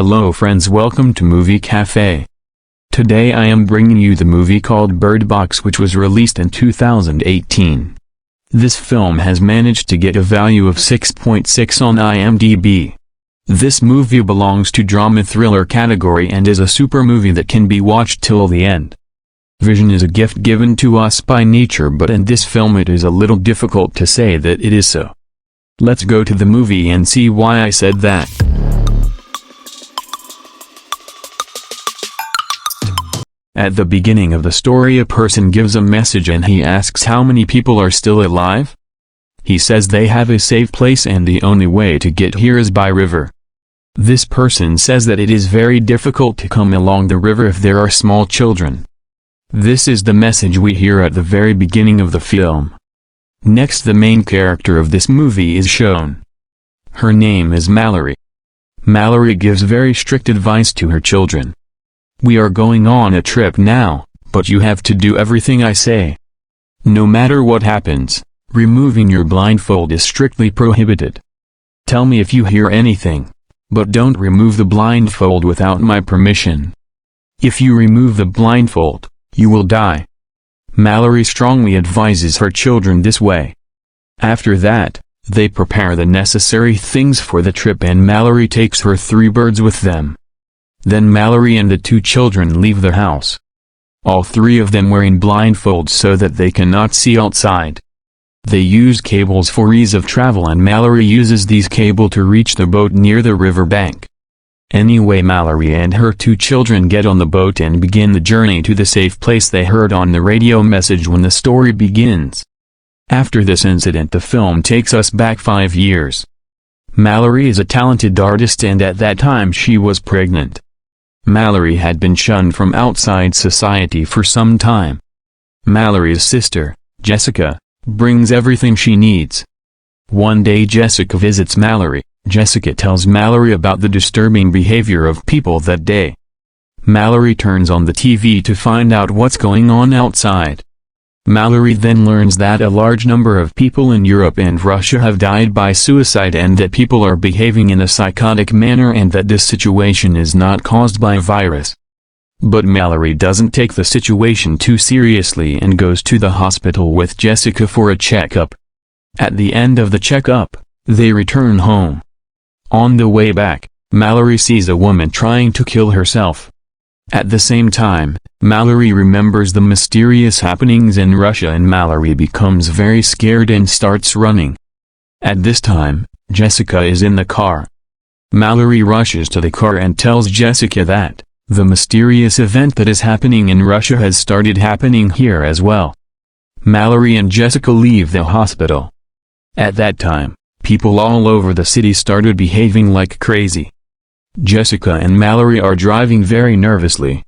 Hello friends, welcome to Movie Cafe. Today I am bringing you the movie called Bird Box, which was released in 2018. This film has managed to get a value of 6.6 on IMDb. This movie belongs to drama thriller category and is a super movie that can be watched till the end. Vision is a gift given to us by nature, but in this film it is a little difficult to say that it is so. Let's go to the movie and see why I said that. At the beginning of the story, a person gives a message and he asks how many people are still alive. He says they have a safe place and the only way to get here is by river. This person says that it is very difficult to come along the river if there are small children. This is the message we hear at the very beginning of the film. Next, the main character of this movie is shown. Her name is Mallory. Mallory gives very strict advice to her children. We are going on a trip now, but you have to do everything I say. No matter what happens, removing your blindfold is strictly prohibited. Tell me if you hear anything, but don't remove the blindfold without my permission. If you remove the blindfold, you will die. Mallory strongly advises her children this way. After that, they prepare the necessary things for the trip and Mallory takes her 3 birds with them. Then Mallory and the 2 children leave the house. All 3 of them wearing blindfolds so that they cannot see outside. They use cables for ease of travel and Mallory uses these cables to reach the boat near the river bank. Anyway, Mallory and her 2 children get on the boat and begin the journey to the safe place they heard on the radio message when the story begins. After this incident, the film takes us back 5 years. Mallory is a talented artist and at that time she was pregnant. Mallory had been shunned from outside society for some time. Mallory's sister, Jessica, brings everything she needs. One day Jessica visits Mallory. Jessica tells Mallory about the disturbing behavior of people that day. Mallory turns on the TV to find out what's going on outside. Mallory then learns that a large number of people in Europe and Russia have died by suicide and that people are behaving in a psychotic manner and that this situation is not caused by a virus. But Mallory doesn't take the situation too seriously and goes to the hospital with Jessica for a checkup. At the end of the checkup, they return home. On the way back, Mallory sees a woman trying to kill herself. At the same time, Mallory remembers the mysterious happenings in Russia and Mallory becomes very scared and starts running. At this time, Jessica is in the car. Mallory rushes to the car and tells Jessica that the mysterious event that is happening in Russia has started happening here as well. Mallory and Jessica leave the hospital. At that time, people all over the city started behaving like crazy. Jessica and Mallory are driving very nervously.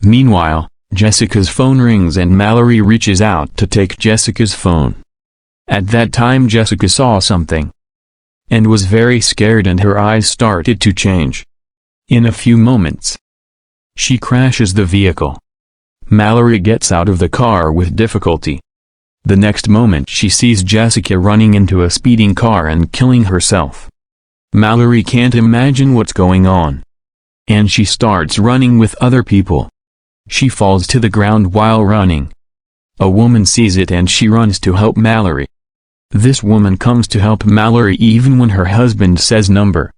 Meanwhile, Jessica's phone rings and Mallory reaches out to take Jessica's phone. At that time Jessica saw something and was very scared and her eyes started to change. In a few moments, she crashes the vehicle. Mallory gets out of the car with difficulty. The next moment she sees Jessica running into a speeding car and killing herself. Mallory can't imagine what's going on. And she starts running with other people. She falls to the ground while running. A woman sees it and she runs to help Mallory. This woman comes to help Mallory even when her husband says number.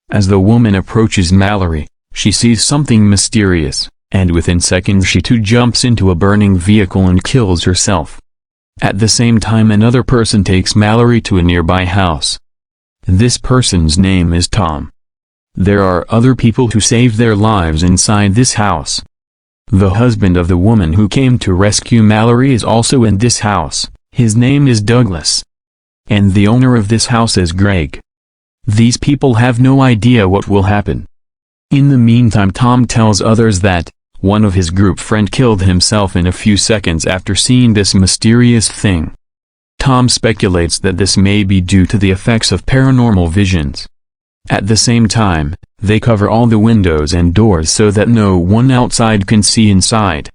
As the woman approaches Mallory, she sees something mysterious, and within seconds she too jumps into a burning vehicle and kills herself. At the same time another person takes Mallory to a nearby house. This person's name is Tom. There are other people who saved their lives inside this house. The husband of the woman who came to rescue Mallory is also in this house. His name is Douglas. And the owner of this house is Greg. These people have no idea what will happen. In the meantime, Tom tells others that one of his group friend killed himself in a few seconds after seeing this mysterious thing. Tom speculates that this may be due to the effects of paranormal visions. At the same time, they cover all the windows and doors so that no one outside can see inside.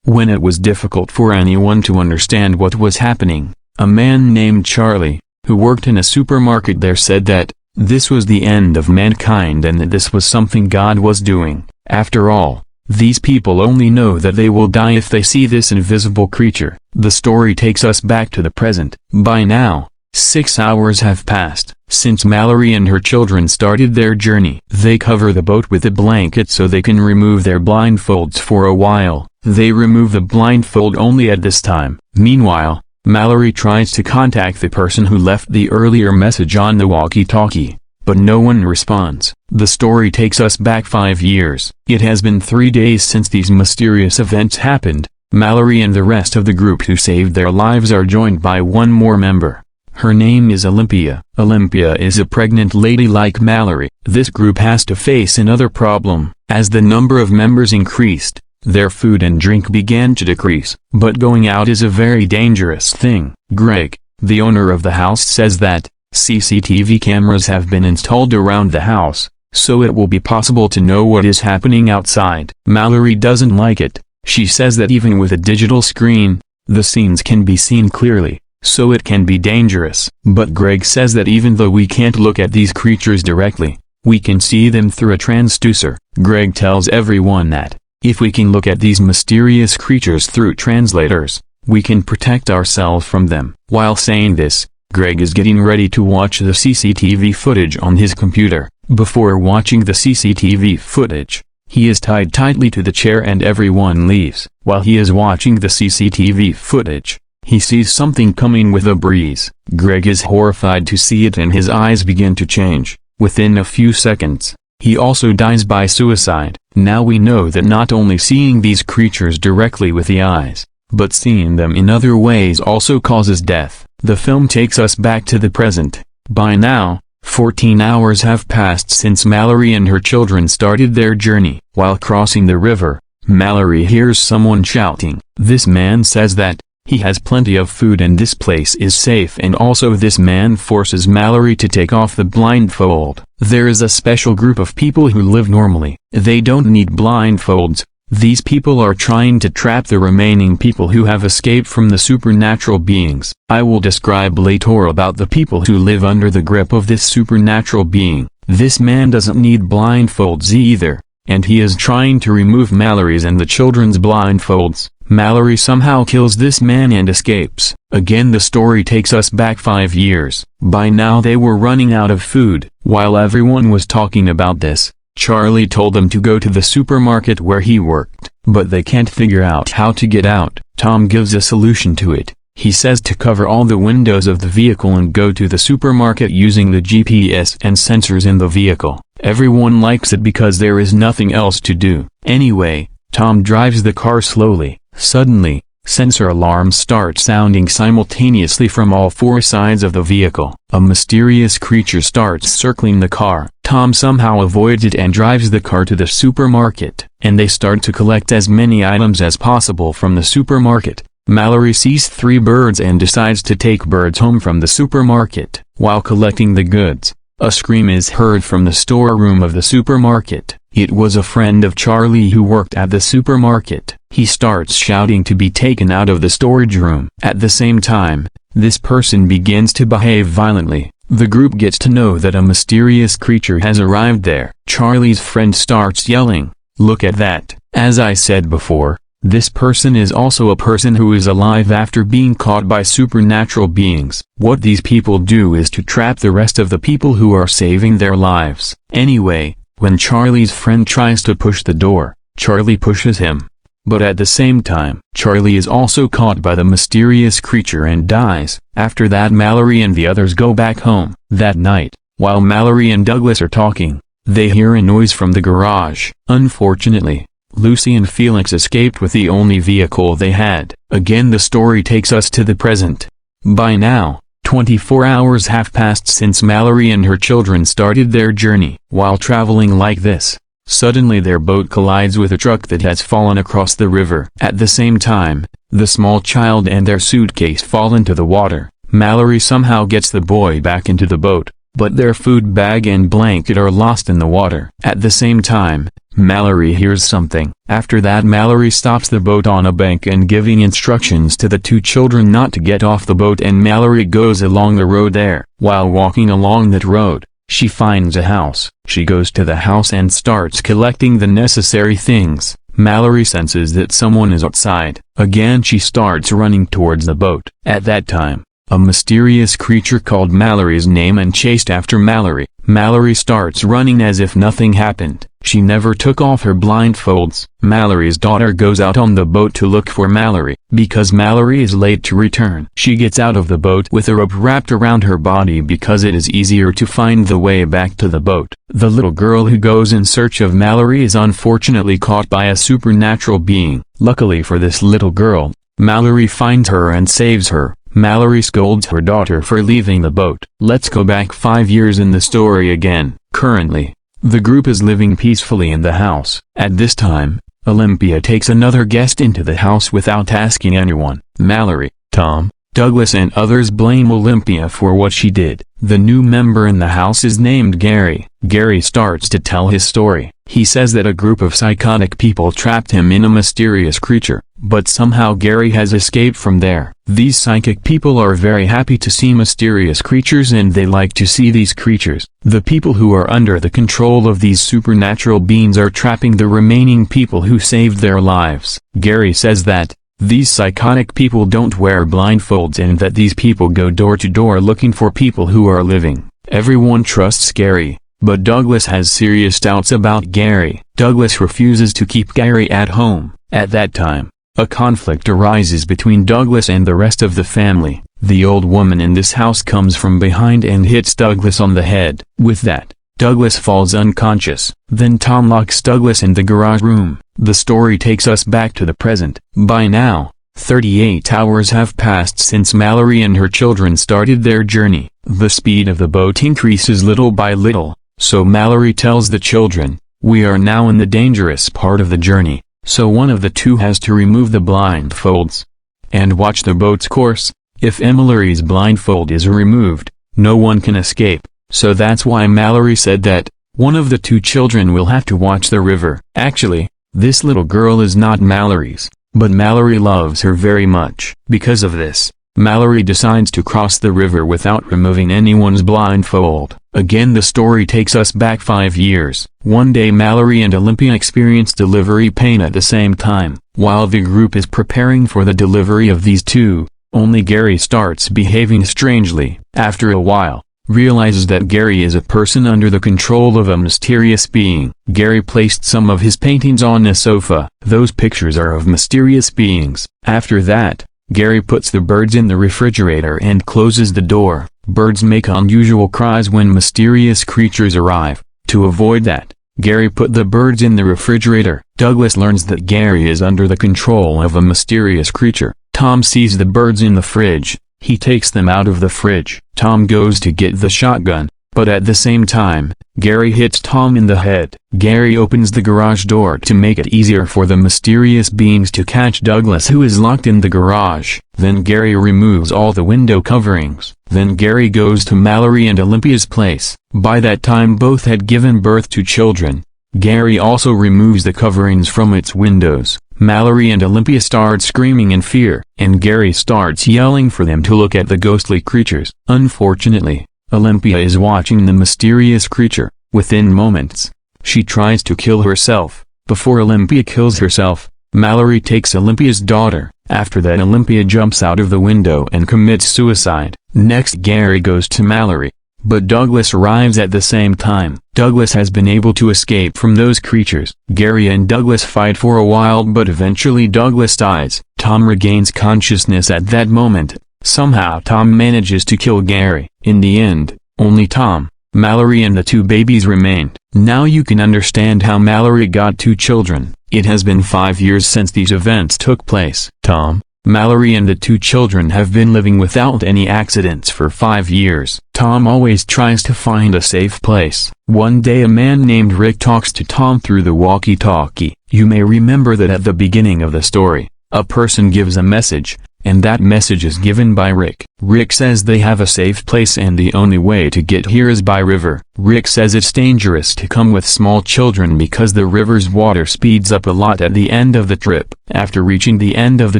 When it was difficult for anyone to understand what was happening, a man named Charlie, who worked in a supermarket there, said that This was the end of mankind and that this was something God was doing. After all, these people only know that they will die if they see this invisible creature. The story takes us back to the present. By now, 6 hours have passed since Mallory and her children started their journey. They cover the boat with a blanket so they can remove their blindfolds for a while. They remove the blindfold only at this time. Meanwhile, Mallory tries to contact the person who left the earlier message on the walkie-talkie, but no one responds. The story takes us back 5 years. It has been 3 days since these mysterious events happened. Mallory and the rest of the group who saved their lives are joined by one more member. Her name is Olympia. Olympia is a pregnant lady like Mallory. This group has to face another problem. As the number of members increased, their food and drink began to decrease. But going out is a very dangerous thing. Greg, the owner of the house, says that CCTV cameras have been installed around the house, so it will be possible to know what is happening outside. Mallory doesn't like it. She says that even with a digital screen, the scenes can be seen clearly, so it can be dangerous. But Greg says that even though we can't look at these creatures directly, we can see them through a transducer. Greg tells everyone that, if we can look at these mysterious creatures through translators, we can protect ourselves from them. While saying this, Greg is getting ready to watch the CCTV footage on his computer. Before watching the CCTV footage, he is tied tightly to the chair and everyone leaves. While he is watching the CCTV footage, he sees something coming with a breeze. Greg is horrified to see it and his eyes begin to change. Within a few seconds, he also dies by suicide. Now we know that not only seeing these creatures directly with the eyes, but seeing them in other ways also causes death. The film takes us back to the present. By now, 14 hours have passed since Mallory and her children started their journey. While crossing the river, Mallory hears someone shouting. This man says that he has plenty of food and this place is safe, and also this man forces Mallory to take off the blindfold. There is a special group of people who live normally. They don't need blindfolds. These people are trying to trap the remaining people who have escaped from the supernatural beings. I will describe later about the people who live under the grip of this supernatural being. This man doesn't need blindfolds either, and he is trying to remove Mallory's and the children's blindfolds. Mallory somehow kills this man and escapes. Again, the story takes us back 5 years. By now they were running out of food. While everyone was talking about this, Charlie told them to go to the supermarket where he worked, but they can't figure out how to get out. Tom gives a solution to it. He says to cover all the windows of the vehicle and go to the supermarket using the GPS and sensors in the vehicle. Everyone likes it because there is nothing else to do. Anyway, Tom drives the car slowly. Suddenly, sensor alarms start sounding simultaneously from all 4 sides of the vehicle. A mysterious creature starts circling the car. Tom somehow avoids it and drives the car to the supermarket, and they start to collect as many items as possible from the supermarket. Mallory sees 3 birds and decides to take birds home from the supermarket. While collecting the goods, a scream is heard from the storeroom of the supermarket. It was a friend of Charlie who worked at the supermarket. He starts shouting to be taken out of the storage room. At the same time, this person begins to behave violently. The group gets to know that a mysterious creature has arrived there. Charlie's friend starts yelling, "Look at that!" As I said before, this person is also a person who is alive after being caught by supernatural beings. What these people do is to trap the rest of the people who are saving their lives. Anyway, when Charlie's friend tries to push the door, Charlie pushes him. But at the same time, Charlie is also caught by the mysterious creature and dies. After that, Mallory and the others go back home. That night, while Mallory and Douglas are talking, they hear a noise from the garage. Unfortunately, Lucy and Felix escaped with the only vehicle they had. Again, the story takes us to the present. By now, 24 hours have passed since Mallory and her children started their journey. While traveling like this, suddenly their boat collides with a truck that has fallen across the river. At the same time, the small child and their suitcase fall into the water. Mallory somehow gets the boy back into the boat, but their food bag and blanket are lost in the water. At the same time, Mallory hears something. After that, Mallory stops the boat on a bank and giving instructions to the 2 children not to get off the boat, and Mallory goes along the road there. While walking along that road, She finds a house. She goes to the house and starts collecting the necessary things. Mallory senses that someone is outside. Again she starts running towards the boat. At that time, a mysterious creature called Mallory's name and chased after Mallory. Mallory starts running as if nothing happened. She never took off her blindfolds. Mallory's daughter goes out on the boat to look for Mallory. Because Mallory is late to return, she gets out of the boat with a rope wrapped around her body because it is easier to find the way back to the boat. The little girl who goes in search of Mallory is unfortunately caught by a supernatural being. Luckily for this little girl, Mallory finds her and saves her. Mallory scolds her daughter for leaving the boat. Let's go back 5 years in the story again. Currently, the group is living peacefully in the house. At this time, Olympia takes another guest into the house without asking anyone. Mallory, Tom, Douglas and others blame Olympia for what she did. The new member in the house is named Gary. Gary starts to tell his story. He says that a group of psychotic people trapped him in a mysterious creature, but somehow Gary has escaped from there. These psychic people are very happy to see mysterious creatures and they like to see these creatures. The people who are under the control of these supernatural beings are trapping the remaining people who saved their lives. Gary says that these psychotic people don't wear blindfolds and that these people go door to door looking for people who are living. Everyone trusts Gary, but Douglas has serious doubts about Gary. Douglas refuses to keep Gary at home. At that time, a conflict arises between Douglas and the rest of the family. The old woman in this house comes from behind and hits Douglas on the head. With that, Douglas falls unconscious. Then Tom locks Douglas in the garage room. The story takes us back to the present. By now, 38 hours have passed since Mallory and her children started their journey. The speed of the boat increases little by little, so Mallory tells the children, "We are now in the dangerous part of the journey, so one of the two has to remove the blindfolds and watch the boat's course. If Mallory's blindfold is removed, no one can escape, so that's why Mallory said that one of the two children will have to watch the river." Actually, this little girl is not Mallory's, but Mallory loves her very much. Because of this, Mallory decides to cross the river without removing anyone's blindfold. Again the story takes us back 5 years. One day Mallory and Olympia experience delivery pain at the same time. While the group is preparing for the delivery of these two, only Gary starts behaving strangely. After a while, realizes that Gary is a person under the control of a mysterious being. Gary placed some of his paintings on a sofa. Those pictures are of mysterious beings. After that, Gary puts the birds in the refrigerator and closes the door. Birds make unusual cries when mysterious creatures arrive. To avoid that, Gary put the birds in the refrigerator. Douglas learns that Gary is under the control of a mysterious creature. Tom sees the birds in the fridge. He takes them out of the fridge. Tom goes to get the shotgun, but at the same time, Gary hits Tom in the head. Gary opens the garage door to make it easier for the mysterious beings to catch Douglas, who is locked in the garage. Then Gary removes all the window coverings. Then Gary goes to Mallory and Olympia's place. By that time both had given birth to children. Gary also removes the coverings from its windows. Mallory and Olympia start screaming in fear, and Gary starts yelling for them to look at the ghostly creatures. Unfortunately, Olympia is watching the mysterious creature. Within moments, she tries to kill herself. Before Olympia kills herself, Mallory takes Olympia's daughter. After that Olympia jumps out of the window and commits suicide. Next Gary goes to Mallory, but Douglas arrives at the same time. Douglas has been able to escape from those creatures. Gary and Douglas fight for a while, but eventually Douglas dies. Tom regains consciousness at that moment. Somehow Tom manages to kill Gary. In the end, only Tom, Mallory and the two babies remained. Now you can understand how Mallory got 2 children. It has been 5 years since these events took place. Tom, Mallory and the 2 children have been living without any accidents for 5 years. Tom always tries to find a safe place. One day a man named Rick talks to Tom through the walkie-talkie. You may remember that at the beginning of the story, a person gives a message, and that message is given by Rick. Rick says they have a safe place and the only way to get here is by river. Rick says it's dangerous to come with small children because the river's water speeds up a lot at the end of the trip. After reaching the end of the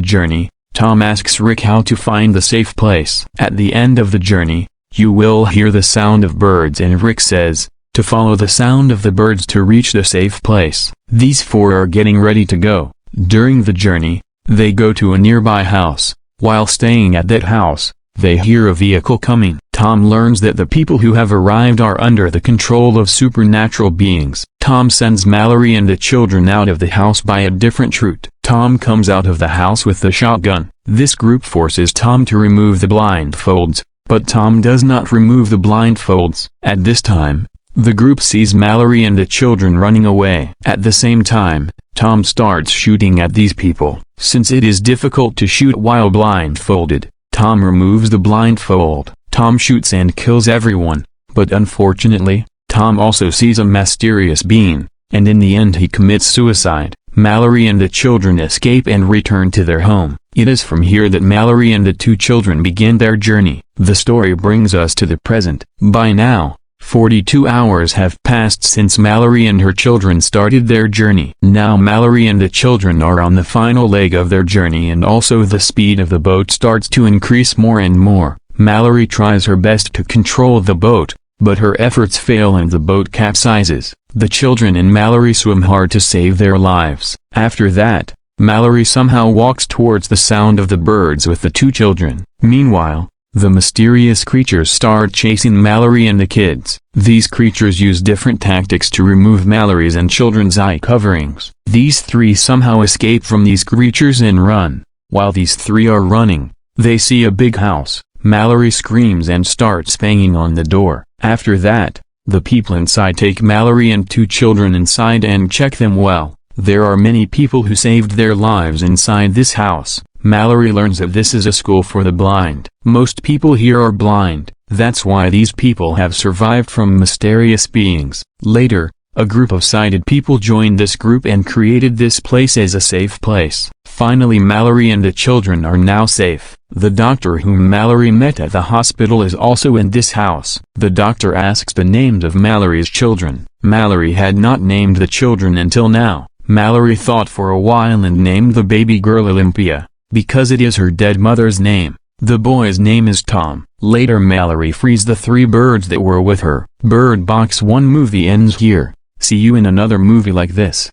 journey, Tom asks Rick how to find the safe place. At the end of the journey, You will hear the sound of birds, and Rick says, to follow the sound of the birds to reach the safe place. These four are getting ready to go. During the journey, they go to a nearby house. While staying at that house, they hear a vehicle coming. Tom learns that the people who have arrived are under the control of supernatural beings. Tom sends Mallory and the children out of the house by a different route. Tom comes out of the house with the shotgun. This group forces Tom to remove the blindfolds, but Tom does not remove the blindfolds. At this time, the group sees Mallory and the children running away. At the same time, Tom starts shooting at these people. Since it is difficult to shoot while blindfolded, Tom removes the blindfold. Tom shoots and kills everyone, but unfortunately, Tom also sees a mysterious being, and in the end he commits suicide. Mallory and the children escape and return to their home. It is from here that Mallory and the two children begin their journey. The story brings us to the present. By now, 42 hours have passed since Mallory and her children started their journey. Now Mallory and the children are on the final leg of their journey, and also the speed of the boat starts to increase more and more. Mallory tries her best to control the boat, but her efforts fail and the boat capsizes. The children and Mallory swim hard to save their lives. After that, Mallory somehow walks towards the sound of the birds with the two children. Meanwhile, the mysterious creatures start chasing Mallory and the kids. These creatures use different tactics to remove Mallory's and children's eye coverings. These three somehow escape from these creatures and run. While these three are running, they see a big house. Mallory screams and starts banging on the door. After that, the people inside take Mallory and two children inside and check them well. There are many people who saved their lives inside this house. Mallory learns that this is a school for the blind. Most people here are blind. That's why these people have survived from mysterious beings. Later, a group of sighted people joined this group and created this place as a safe place. Finally, Mallory and the children are now safe. The doctor whom Mallory met at the hospital is also in this house. The doctor asks the names of Mallory's children. Mallory had not named the children until now. Mallory thought for a while and named the baby girl Olympia, because it is her dead mother's name. The boy's name is Tom. Later Mallory frees the three birds that were with her. Bird Box 1 movie ends here. See you in another movie like this.